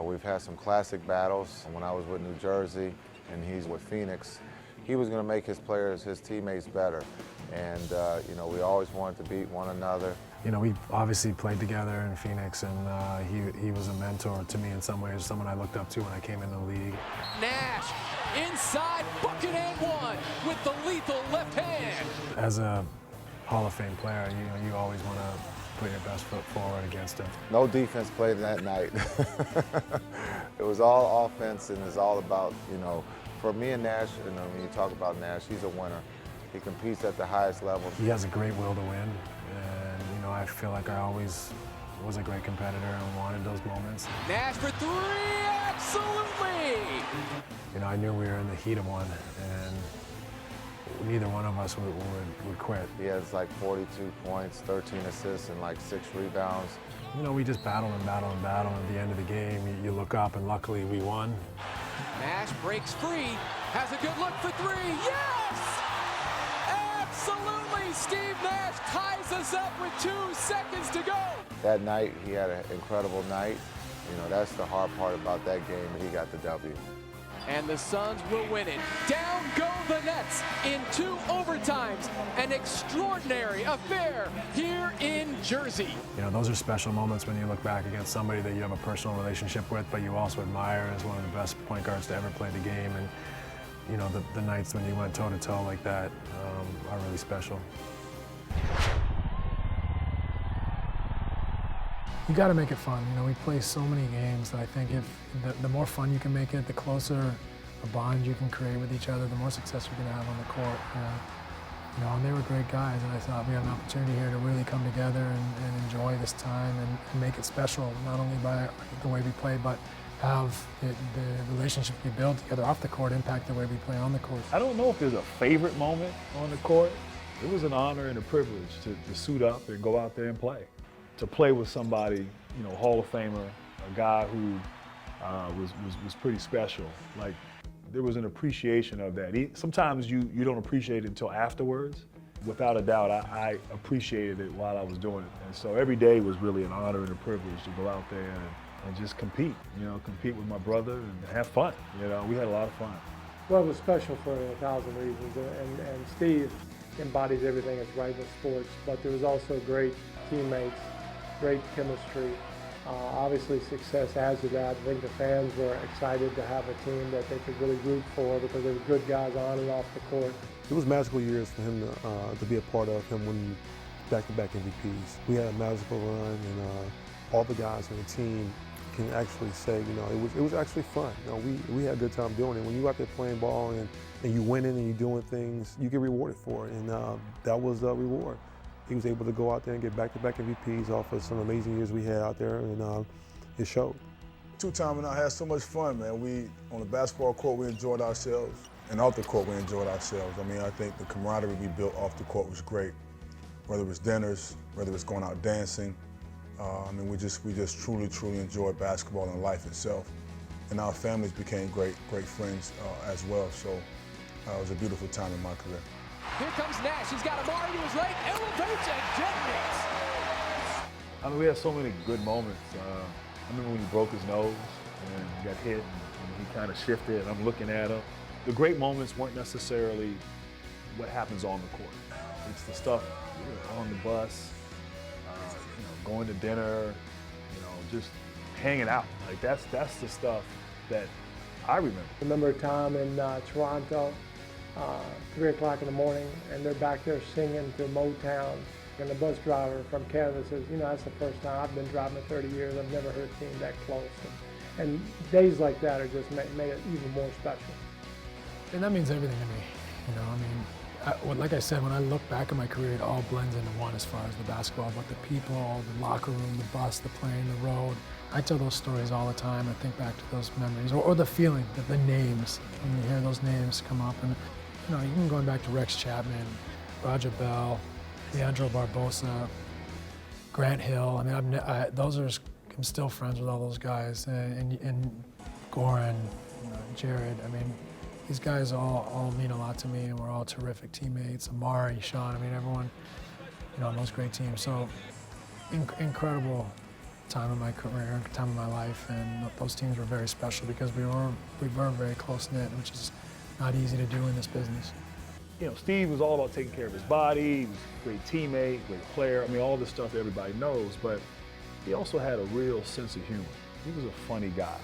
We've had some classic battles. When I was with New Jersey and he's with Phoenix, he was going to make his players, his teammates better. And, you know, we always wanted to beat one another. You know, we obviously played together in Phoenix, and he was a mentor to me in some ways, someone I looked up to when I came in the league. Nash inside, bucket and one with the lethal left hand. As a Hall of Fame player, you know, you always want to put your best foot forward against him. No defense played that night. It was all offense, and it's all about, you know, for me and Nash, you know, when you talk about Nash, he's a winner. He competes at the highest level. He has a great will to win, and, you know, I feel like I always was a great competitor and wanted those moments. Nash for three, absolutely! You know, I knew we were in the heat of one, and neither one of us would quit. He has like 42 points, 13 assists, and like 6 rebounds. You know, we just battled and battled and battled. At the end of the game, you look up, and luckily we won. Nash breaks free, has a good look for three, yes! Absolutely, Steve Nash ties us up with 2 seconds to go. That night, he had an incredible night. You know, that's the hard part about that game, he got the W. And the Suns will win it. Down go the Nets in 2 overtimes. An extraordinary affair here in Jersey. You know, those are special moments when you look back against somebody that you have a personal relationship with, but you also admire as one of the best point guards to ever play the game. And, you know, the nights when you went toe-to-toe like that are really special. You got to make it fun. You know, we play so many games that I think if the more fun you can make it, the closer a bond you can create with each other, the more success you're going to have on the court. You know, and they were great guys, and I thought we had an opportunity here to really come together and enjoy this time and make it special, not only by the way we play, but have the relationship we build together off the court impact the way we play on the court. I don't know if there's a favorite moment on the court. It was an honor and a privilege to suit up and go out there and play. To play with somebody, you know, Hall of Famer, a guy who was pretty special. Like, there was an appreciation of that. Sometimes you don't appreciate it until afterwards. Without a doubt, I appreciated it while I was doing it. And so every day was really an honor and a privilege to go out there and just compete, you know, compete with my brother and have fun. You know, we had a lot of fun. Well, it was special for 1,000 reasons, and Steve embodies everything that's right with sports, but there was also great teammates, great chemistry. Obviously success adds to that. I think the fans were excited to have a team that they could really root for because there were good guys on and off the court. It was magical years for him to be a part of, him winning back-to-back MVPs. We had a magical run, and all the guys on the team can actually say, you know, it was actually fun. You know, we had a good time doing it. When you out there playing ball and you winning and you doing things, you get rewarded for it, and that was the reward. He was able to go out there and get back-to-back MVPs off of some amazing years we had out there, and it showed. Two-time and I had so much fun, man. On the basketball court, we enjoyed ourselves, and off the court, we enjoyed ourselves. I mean, I think the camaraderie we built off the court was great. Whether it was dinners, whether it was going out dancing, I mean, we just truly enjoyed basketball and life itself. And our families became great friends as well. So it was a beautiful time in my career. Here comes Nash. He's got Amar'e to his right, elevates and detonates. I mean, we had so many good moments. I remember when he broke his nose and got hit, and he kind of shifted, and I'm looking at him. The great moments weren't necessarily what happens on the court. It's the stuff, you know, on the bus, you know, going to dinner, you know, just hanging out. Like that's the stuff that I remember. I remember a time in Toronto, 3 o'clock in the morning, and they're back there singing to Motown. And the bus driver from Canada says, you know, that's the first time I've been driving for 30 years. I've never heard a team that close. And days like that are just made it even more special. And that means everything to me. You know, I mean, like I said, when I look back at my career, it all blends into one as far as the basketball, but the people, the locker room, the bus, the plane, the road. I tell those stories all the time. I think back to those memories, or the feeling, the names, when you hear those names come up. And, you know, even going back to Rex Chapman, Roger Bell, Leandro Barbosa, Grant Hill. I mean, I'm still friends with all those guys, and Goran, Jared. I mean, these guys all mean a lot to me, and we're all terrific teammates. Amar'e, Sean. I mean, everyone, you know, on those great teams. So incredible time of my career, time of my life, and those teams were very special because we were very close-knit, which is not easy to do in this business. You know, Steve was all about taking care of his body. He was a great teammate, great player. I mean, all the stuff that everybody knows, but he also had a real sense of humor. He was a funny guy.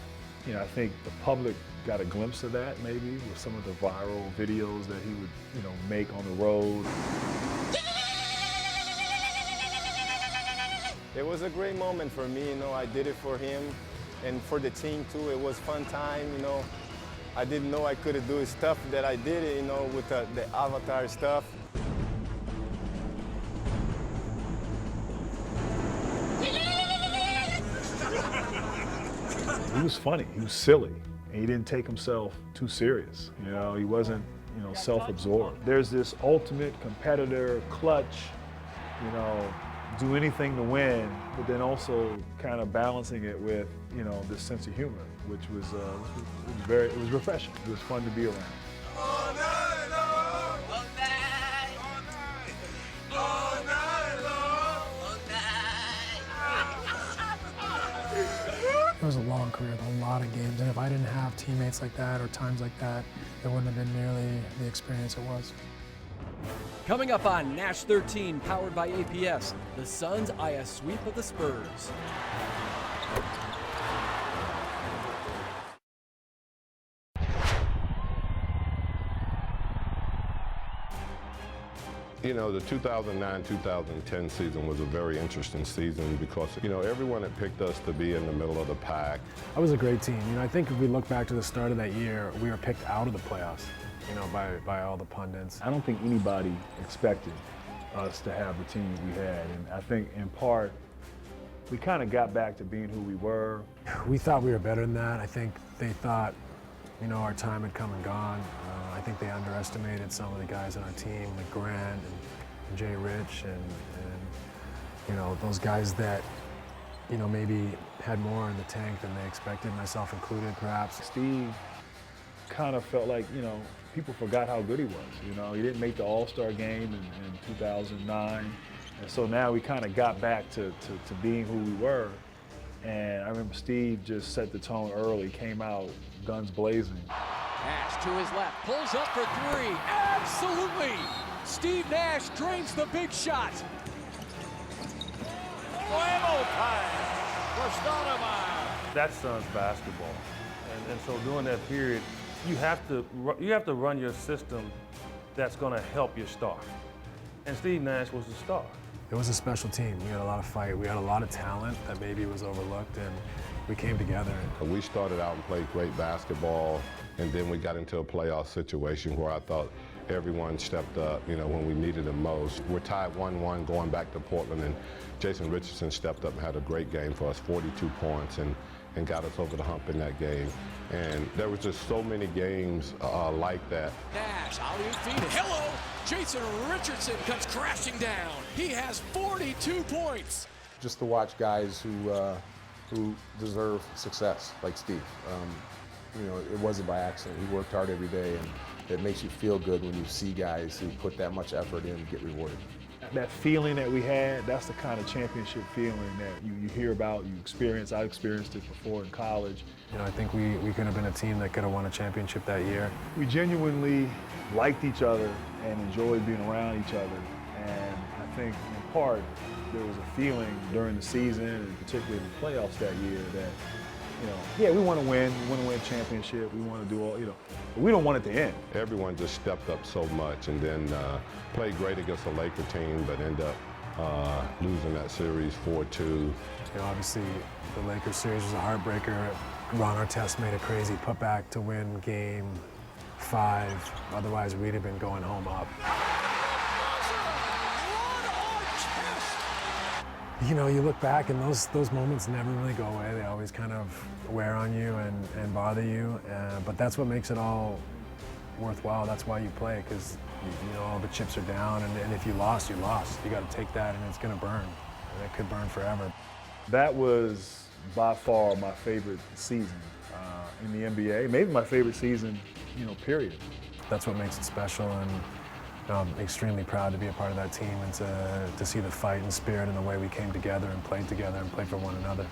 You know, I think the public got a glimpse of that maybe with some of the viral videos that he would, you know, make on the road. It was a great moment for me, you know, I did it for him and for the team too. It was fun time, you know. I didn't know I could do stuff that I did, you know, with the avatar stuff. He was funny, he was silly, and he didn't take himself too serious. You know, he wasn't, you know, self-absorbed. There's this ultimate competitor, clutch, you know, do anything to win, but then also kind of balancing it with, you know, this sense of humor, which was, it was refreshing. It was fun to be around. All night long. All night. All night. All night long. All night. It was a long career with a lot of games, and if I didn't have teammates like that or times like that, it wouldn't have been nearly the experience it was. Coming up on NASH13, powered by APS, the Suns eye a sweep of the Spurs. You know, the 2009-2010 season was a very interesting season because, you know, everyone had picked us to be in the middle of the pack. That was a great team. You know, I think if we look back to the start of that year, we were picked out of the playoffs, you know, by all the pundits. I don't think anybody expected us to have the team we had, and I think in part, we kind of got back to being who we were. We thought we were better than that. I think they thought, you know, our time had come and gone. I think they underestimated some of the guys on our team, like Grant and Jay Rich, and you know, those guys that, you know, maybe had more in the tank than they expected, myself included, perhaps. Steve kind of felt like, you know, people forgot how good he was. You know, he didn't make the All-Star game in 2009, and so now we kind of got back to being who we were. And I remember Steve just set the tone early, came out guns blazing. Nash to his left, pulls up for three. Absolutely! Steve Nash drains the big shot. Fuego time for Stoudemire. That's Suns basketball, and so during that period, you have to run your system that's going to help your star. And Steve Nash was the star. It was a special team. We had a lot of fight. We had a lot of talent that maybe was overlooked, and we came together. We started out and played great basketball, and then we got into a playoff situation where I thought everyone stepped up, you know, when we needed them most. We're tied 1-1 going back to Portland, and Jason Richardson stepped up and had a great game for us, 42 points, and got us over the hump in that game. And there was just so many games like that. Nash, alley-oop feed. Hello! Jason Richardson comes crashing down. He has 42 points. Just to watch guys who deserve success, like Steve. You know, it wasn't by accident. He worked hard every day, and it makes you feel good when you see guys who put that much effort in and get rewarded. That feeling that we had, that's the kind of championship feeling that you hear about, you experience. I experienced it before in college. You know, I think we could have been a team that could have won a championship that year. We genuinely liked each other and enjoyed being around each other. And I think in part, there was a feeling during the season, and particularly in the playoffs that year, that, you know, yeah, we want to win a championship, we want to do all, you know, but we don't want it to end. Everyone just stepped up so much, and then played great against a Laker team, but ended up losing that series 4-2. You know, obviously, the Lakers series was a heartbreaker. Ron Artest made a crazy putback to win Game 5. Otherwise, we'd have been going home up. You know, you look back and those moments never really go away. They always kind of wear on you and bother you. But that's what makes it all worthwhile. That's why you play, because you know all the chips are down, and if you lost, you lost. You got to take that, and it's going to burn, and it could burn forever. That was by far my favorite season in the NBA. Maybe my favorite season, you know, period. That's what makes it special, and I'm extremely proud to be a part of that team and to see the fight and spirit and the way we came together and played for one another.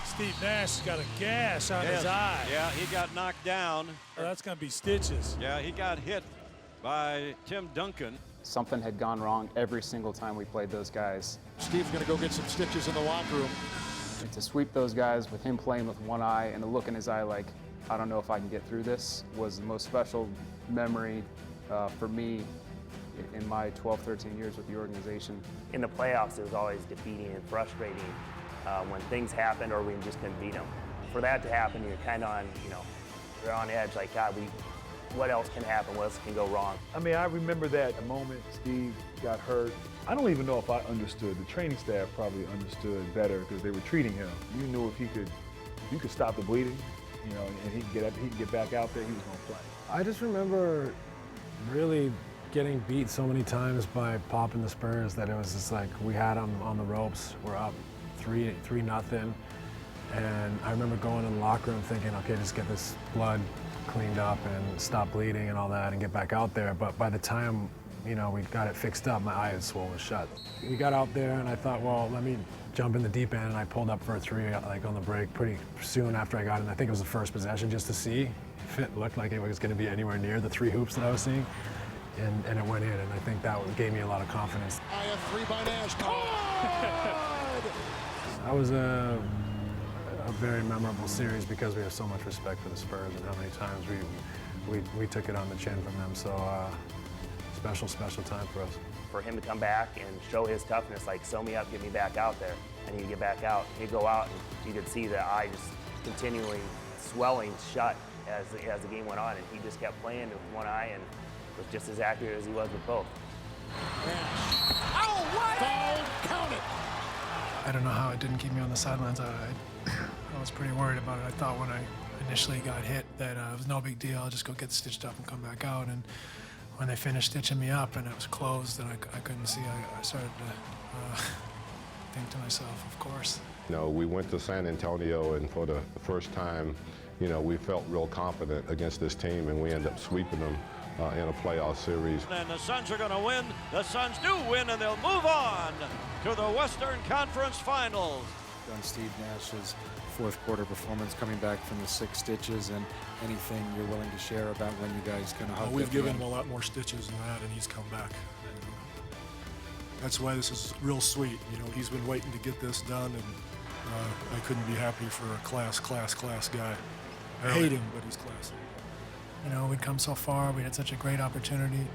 Steve Nash has got a gash on his eye. Yeah, he got knocked down. Oh, that's going to be stitches. Yeah, he got hit by Tim Duncan. Something had gone wrong every single time we played those guys. Steve's going to go get some stitches in the locker room. And to sweep those guys with him playing with one eye and the look in his eye like, I don't know if I can get through this, was the most special memory for me in my 12, 13 years with the organization. In the playoffs, it was always defeating and frustrating when things happened or we just couldn't beat them. For that to happen, you're kind of on, you're on edge, like, God, what else can happen? What else can go wrong? I mean, I remember that moment Steve got hurt. I don't even know if I understood. The training staff probably understood better because they were treating him. You knew if you could stop the bleeding, and he could get back out there, he was going to play. I just remember really getting beat so many times by popping the Spurs that it was just like we had them on the ropes. We're up 3-0. And I remember going in the locker room thinking, okay, just get this blood cleaned up and stop bleeding and all that and get back out there. But by the time, we got it fixed up, my eye had swollen shut. We got out there and I thought, well, let me jump in the deep end, and I pulled up for a three like on the break pretty soon after I got in. I think it was the first possession just to see if it looked like it was going to be anywhere near the 3 hoops that I was seeing. And it went in, and I think that gave me a lot of confidence. I have 3 by Nash. That was a very memorable series because we have so much respect for the Spurs and how many times we took it on the chin from them. So special time for us. For him to come back and show his toughness, like, sew me up, get me back out there. And he'd get back out, he'd go out, and you could see the eye just continually swelling shut as the game went on. And he just kept playing with one eye and was just as accurate as he was with both. Oh, what? Foul, count it. I don't know how it didn't keep me on the sidelines. I was pretty worried about it. I thought when I initially got hit that it was no big deal. I'll just go get stitched up and come back out. And when they finished stitching me up and it was closed and I couldn't see, I started to think to myself, of course. We went to San Antonio, and for the first time, we felt real confident against this team, and we ended up sweeping them in a playoff series. And the Suns are going to win. The Suns do win, and they'll move on to the Western Conference Finals. On Steve Nash's fourth quarter performance, coming back from the 6 stitches, and anything you're willing to share about when you guys kind of hug. We've given him a lot more stitches than that, and he's come back. That's why this is real sweet. He's been waiting to get this done, and I couldn't be happy for a class guy. I hate him, but he's classy. We'd come so far, we had such a great opportunity,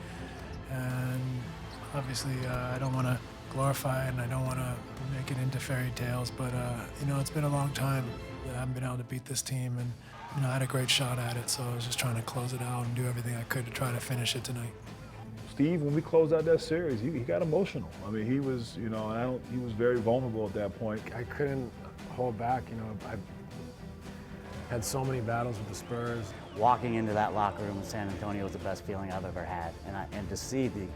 and obviously I don't want to glorify it and I don't want to make it into fairy tales, but it's been a long time that I haven't been able to beat this team, and I had a great shot at it, so I was just trying to close it out and do everything I could to try to finish it tonight. Steve, when we closed out that series, he got emotional. I mean, he was, he was very vulnerable at that point. I couldn't hold back, I had so many battles with the Spurs. Walking into that locker room in San Antonio was the best feeling I've ever had, and to see the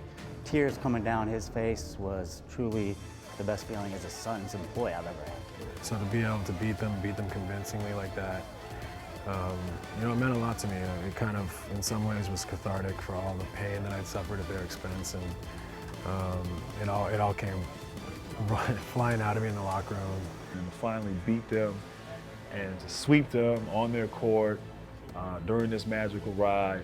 tears coming down his face was truly the best feeling as a Suns employee I've ever had. So to be able to beat them convincingly like that, it meant a lot to me. It kind of, in some ways, was cathartic for all the pain that I'd suffered at their expense, and it all came flying out of me in the locker room. And to finally beat them and to sweep them on their court during this magical ride.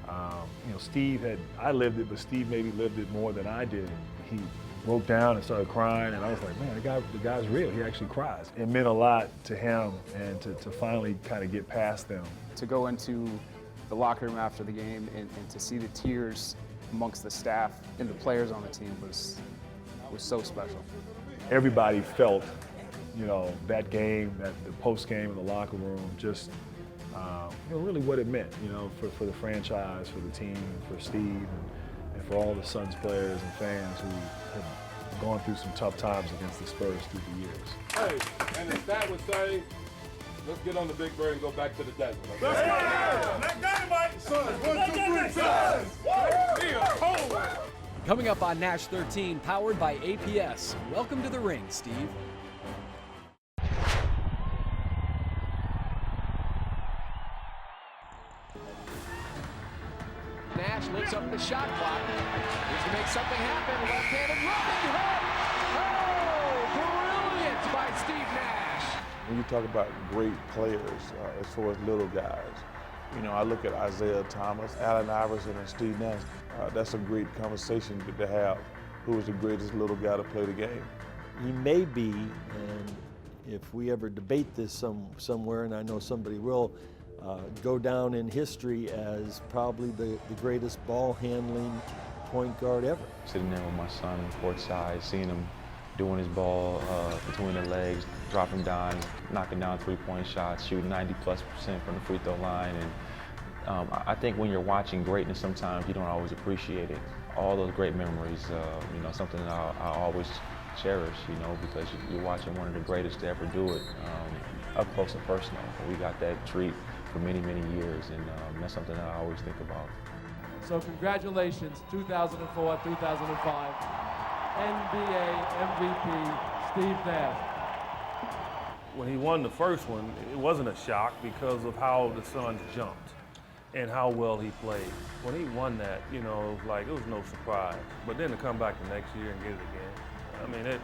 I lived it, but Steve maybe lived it more than I did. He broke down and started crying, and I was like, man, the guy's real. He actually cries. It meant a lot to him, and to finally kind of get past them. To go into the locker room after the game and to see the tears amongst the staff and the players on the team was so special. Everybody felt, that game, the post game in the locker room, just really what it meant, for the franchise, for the team, for Steve, and for all the Suns players and fans who have gone through some tough times against the Spurs through the years. Hey, and the stat would say, let's get on the Big Bird and go back to the desert. Let's go! Let dynamite! Suns! 1, 2, 3, Suns! Coming up on NASH13, powered by APS. Welcome to the ring, Steve. starts up the shot clock. He's going to make something happen. Left-handed running hook. Oh, brilliant by Steve Nash. When you talk about great players, as far as little guys, you know, I look at Isaiah Thomas, Allen Iverson, and Steve Nash. That's a great conversation to have. Who was the greatest little guy to play the game? He may be, and if we ever debate this somewhere, and I know somebody will, go down in history as probably the greatest ball handling point guard ever. Sitting there with my son courtside, seeing him doing his ball between the legs, dropping dimes, knocking down three-point shots, shooting 90+% from the free throw line. And I think when you're watching greatness, sometimes you don't always appreciate it. All those great memories, you know, something that I always cherish, you know, because you're watching one of the greatest to ever do it up close and personal. We got that treat for many, many years, and that's something that I always think about. So congratulations, 2004, 2005, NBA MVP, Steve Nash. When he won the first one, it wasn't a shock because of how the Suns jumped and how well he played. When he won that, you know, it was no surprise. But then to come back the next year and get it again, I mean,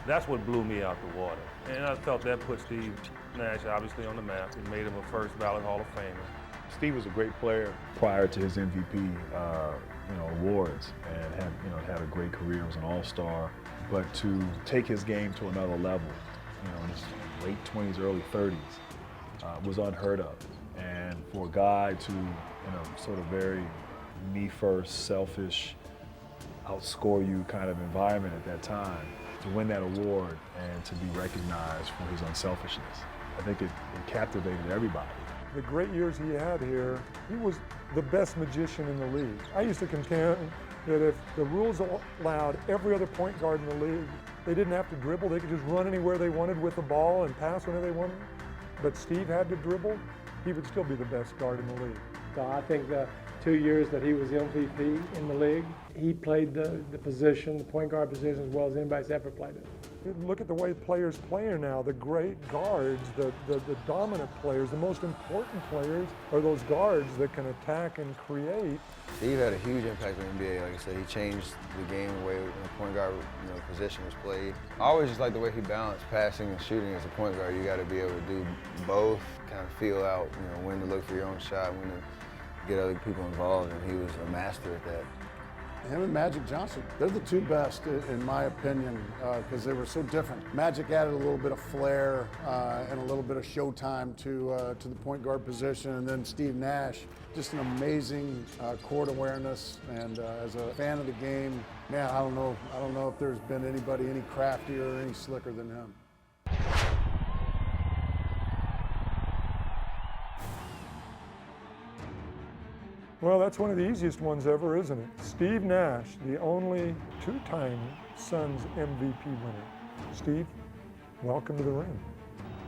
that's what blew me out the water. And I felt that put Steve Nash obviously on the map. It made him a first ballot Hall of Famer. Steve was a great player prior to his MVP awards, and had a great career, was an all-star. But to take his game to another level, you know, in his late 20s, early 30s, was unheard of. And for a guy to, you know, sort of very me-first, selfish, outscore you kind of environment at that time, to win that award and to be recognized for his unselfishness, I think it captivated everybody. The great years he had here, he was the best magician in the league. I used to contend that if the rules allowed every other point guard in the league, they didn't have to dribble, they could just run anywhere they wanted with the ball and pass whenever they wanted. But Steve had to dribble, he would still be the best guard in the league. So I think the 2 years that he was MVP in the league, he played the position, the point guard position, as well as anybody's ever played it. Look at the way players play now. The great guards, the dominant players, the most important players are those guards that can attack and create. Steve had a huge impact on the NBA. Like I said, he changed the game the way the point guard position was played. I always just like the way he balanced passing and shooting as a point guard. You got to be able to do both, kind of feel out, when to look for your own shot, when to get other people involved, and he was a master at that. Him and Magic Johnson, they're the two best in my opinion, because they were so different. Magic added a little bit of flair and a little bit of showtime to the point guard position, and then Steve Nash, just an amazing court awareness. And as a fan of the game, man, I don't know if there's been anybody any craftier or any slicker than him. Well, that's one of the easiest ones ever, isn't it? Steve Nash, the only two-time Suns MVP winner. Steve, welcome to the ring.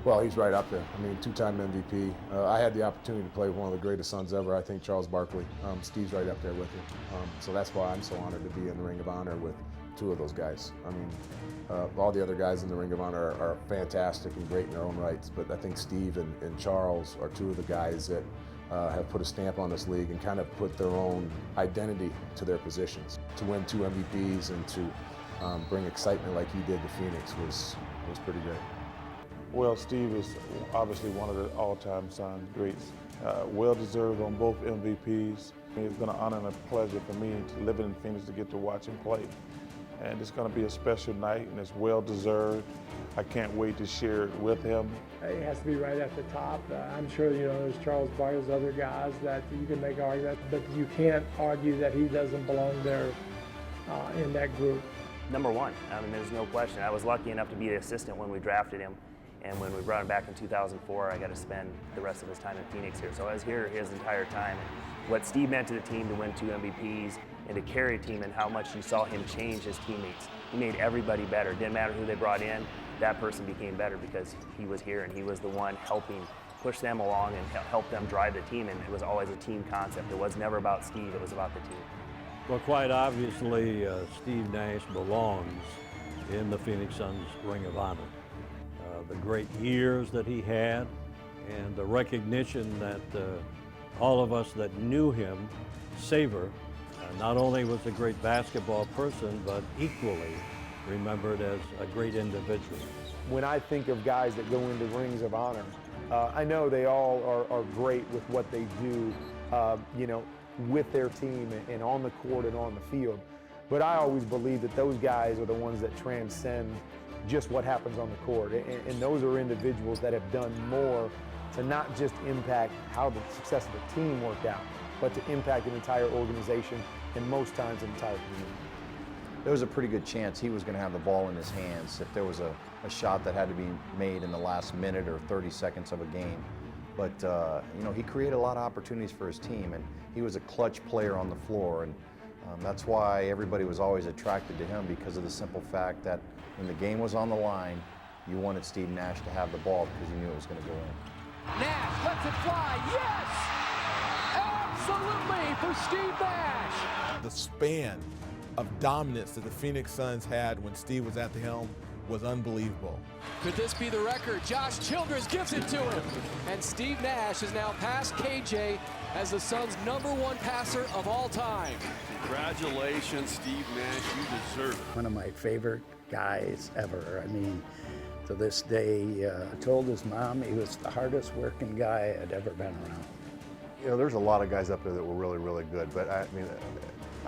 Well, he's right up there. I mean, two-time MVP. I had the opportunity to play with one of the greatest Suns ever, I think Charles Barkley. Steve's right up there with him. So that's why I'm so honored to be in the Ring of Honor with two of those guys. I mean, all the other guys in the Ring of Honor are fantastic and great in their own rights, but I think Steve and Charles are two of the guys that have put a stamp on this league and kind of put their own identity to their positions. To win two MVPs and to bring excitement like he did to Phoenix was pretty great. Well, Steve is obviously one of the all-time Suns greats. Well-deserved on both MVPs. It's been an honor and a pleasure for me to live in Phoenix to get to watch him play. And it's going to be a special night, and it's well-deserved. I can't wait to share it with him. It has to be right at the top. I'm sure, there's Charles Barkley, there's other guys that you can make an argument, but you can't argue that he doesn't belong there in that group. Number one, I mean, there's no question. I was lucky enough to be the assistant when we drafted him, and when we brought him back in 2004, I got to spend the rest of his time in Phoenix here. So I was here his entire time. And what Steve meant to the team to win two MVPs and to carry a team, and how much you saw him change his teammates. He made everybody better. Didn't matter who they brought in, that person became better because he was here and he was the one helping push them along and help them drive the team, and it was always a team concept. It was never about Steve, it was about the team. Well, quite obviously, Steve Nash belongs in the Phoenix Suns Ring of Honor. The great years that he had and the recognition that all of us that knew him savor Not only was a great basketball person, but equally remembered as a great individual. When I think of guys that go into rings of honor, I know they all are great with what they do, you know, with their team and on the court and on the field. But I always believe that those guys are the ones that transcend just what happens on the court. And those are individuals that have done more to not just impact how the success of the team worked out, but to impact an entire organization and most times an entire community. There was a pretty good chance he was going to have the ball in his hands if there was a shot that had to be made in the last minute or 30 seconds of a game. But, you know, he created a lot of opportunities for his team, and he was a clutch player on the floor. And that's why everybody was always attracted to him, because of the simple fact that when the game was on the line, you wanted Steve Nash to have the ball because you knew it was going to go in. Nash lets it fly. Yes! Absolutely for Steve Nash. The span of dominance that the Phoenix Suns had when Steve was at the helm was unbelievable. Could this be the record? Josh Childress gives it to him. And Steve Nash has now passed KJ as the Suns' #1 passer of all time. Congratulations, Steve Nash. You deserve it. One of my favorite guys ever. I mean, to this day, told his mom he was the hardest working guy I'd ever been around. You know, there's a lot of guys up there that were really, really good, but I mean,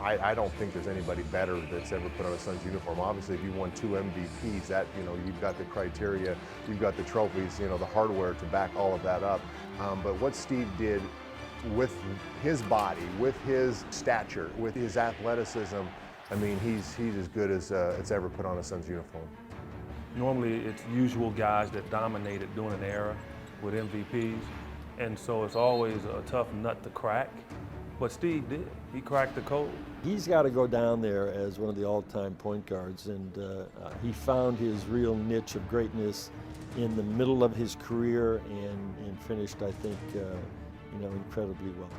I don't think there's anybody better that's ever put on a Suns uniform. Obviously, if you won 2 MVPs, that, you know, you've got the criteria, you've got the trophies, you know, the hardware to back all of that up. But what Steve did with his body, with his stature, with his athleticism, I mean, he's as good as it's ever put on a Suns uniform. Normally, it's usual guys that dominated during an era with MVPs, and so it's always a tough nut to crack. But Steve did. He cracked the code. He's got to go down there as one of the all-time point guards, and he found his real niche of greatness in the middle of his career and finished, I think, you know, incredibly well.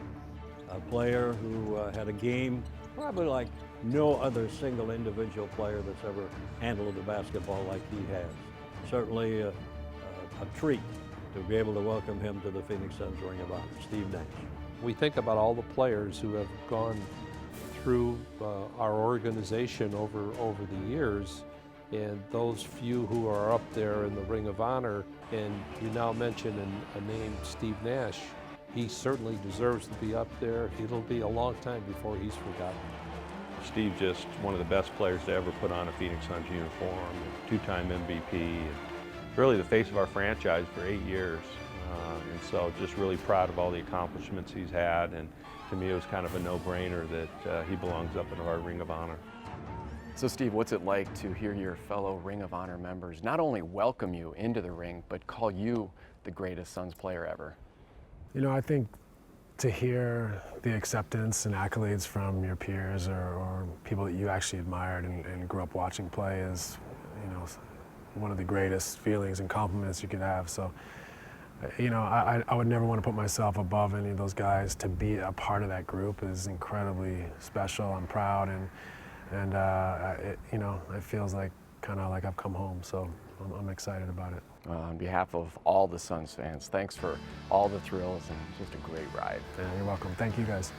A player who had a game probably like no other single individual player that's ever handled a basketball like he has. Certainly a treat to be able to welcome him to the Phoenix Suns Ring of Honor, Steve Nash. We think about all the players who have gone through our organization over the years, and those few who are up there in the Ring of Honor, and you now mention a name, Steve Nash. He certainly deserves to be up there. It'll be a long time before he's forgotten. Steve, just one of the best players to ever put on a Phoenix Suns uniform, 2-time MVP, and really the face of our franchise for 8 years. And so just really proud of all the accomplishments he's had, and to me it was kind of a no-brainer that he belongs up in our Ring of Honor. So Steve, what's it like to hear your fellow Ring of Honor members not only welcome you into the ring, but call you the greatest Suns player ever? You know, I think to hear the acceptance and accolades from your peers or people that you actually admired and grew up watching play is, you know, one of the greatest feelings and compliments you could have. So, you know, I would never want to put myself above any of those guys. To be a part of that group is incredibly special. I'm proud, and you know, it feels like kind of like I've come home. So I'm excited about it. On behalf of all the Suns fans, thanks for all the thrills and just a great ride. Yeah, you're welcome. Thank you guys.